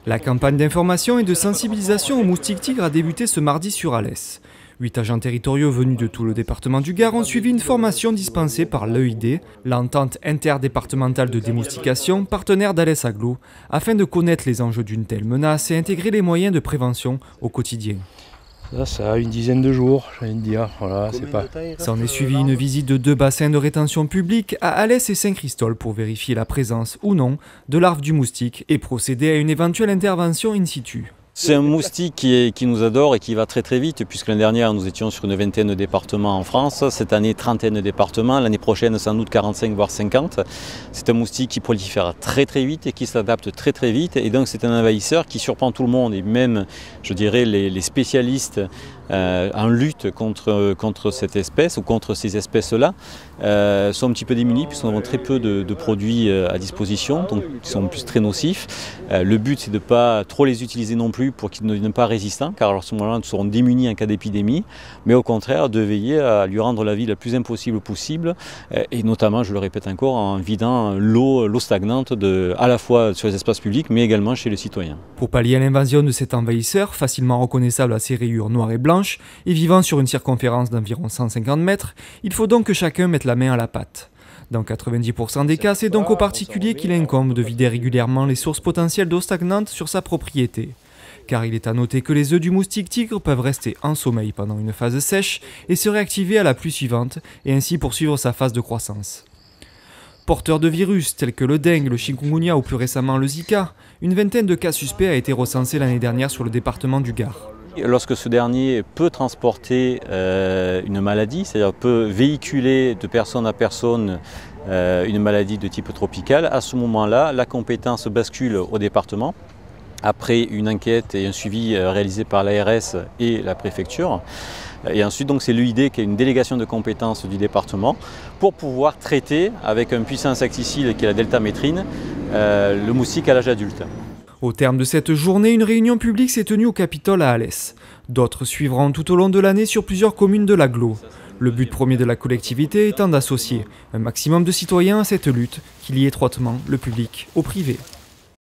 La campagne d'information et de sensibilisation aux moustiques tigres a débuté ce mardi sur Alès. 8 agents territoriaux venus de tout le département du Gard ont suivi une formation dispensée par l'EID, l'entente interdépartementale de démoustication, partenaire d'Alès Agglo, afin de connaître les enjeux d'une telle menace et intégrer les moyens de prévention au quotidien. Ça a une dizaine de jours, j'ai envie de dire. Voilà, S'en est suivi une visite de 2 bassins de rétention publique à Alès et Saint-Christol pour vérifier la présence ou non de larves du moustique et procéder à une éventuelle intervention in situ. C'est un moustique qui nous adore et qui va très très vite, puisque l'année dernière nous étions sur une vingtaine de départements en France, cette année trentaine de départements, l'année prochaine sans doute 45 voire 50. C'est un moustique qui prolifère très très vite et qui s'adapte très très vite, et donc c'est un envahisseur qui surprend tout le monde, et même je dirais les spécialistes en lutte contre cette espèce ou contre ces espèces-là sont un petit peu démunis, puisqu'on avons très peu de produits à disposition, donc qui sont en plus très nocifs. Le but c'est de ne pas trop les utiliser non plus pour qu'ils ne deviennent pas résistants, car à ce moment-là nous serons démunis en cas d'épidémie, mais au contraire de veiller à lui rendre la vie la plus impossible possible, et notamment, je le répète encore, en vidant l'eau stagnante à la fois sur les espaces publics mais également chez les citoyens. Pour pallier à l'invasion de cet envahisseur, facilement reconnaissable à ses rayures noires et blanches et vivant sur une circonférence d'environ 150 mètres, il faut donc que chacun mette la main à la pâte. Dans 90% des cas, c'est donc au particulier qu'il incombe de vider régulièrement les sources potentielles d'eau stagnante sur sa propriété. Car il est à noter que les œufs du moustique tigre peuvent rester en sommeil pendant une phase sèche et se réactiver à la pluie suivante et ainsi poursuivre sa phase de croissance. Porteurs de virus tels que le dengue, le chikungunya ou plus récemment le Zika, une vingtaine de cas suspects a été recensée l'année dernière sur le département du Gard. Lorsque ce dernier peut transporter une maladie, c'est-à-dire peut véhiculer de personne à personne une maladie de type tropical, à ce moment-là, la compétence bascule au département, après une enquête et un suivi réalisé par l'ARS et la préfecture. Et ensuite, donc, c'est l'EID qui est une délégation de compétences du département pour pouvoir traiter avec un puissant insecticide qui est la deltamétrine le moustique à l'âge adulte. Au terme de cette journée, une réunion publique s'est tenue au Capitole à Alès. D'autres suivront tout au long de l'année sur plusieurs communes de l'Agglo. Le but premier de la collectivité étant d'associer un maximum de citoyens à cette lutte qui lie étroitement le public au privé.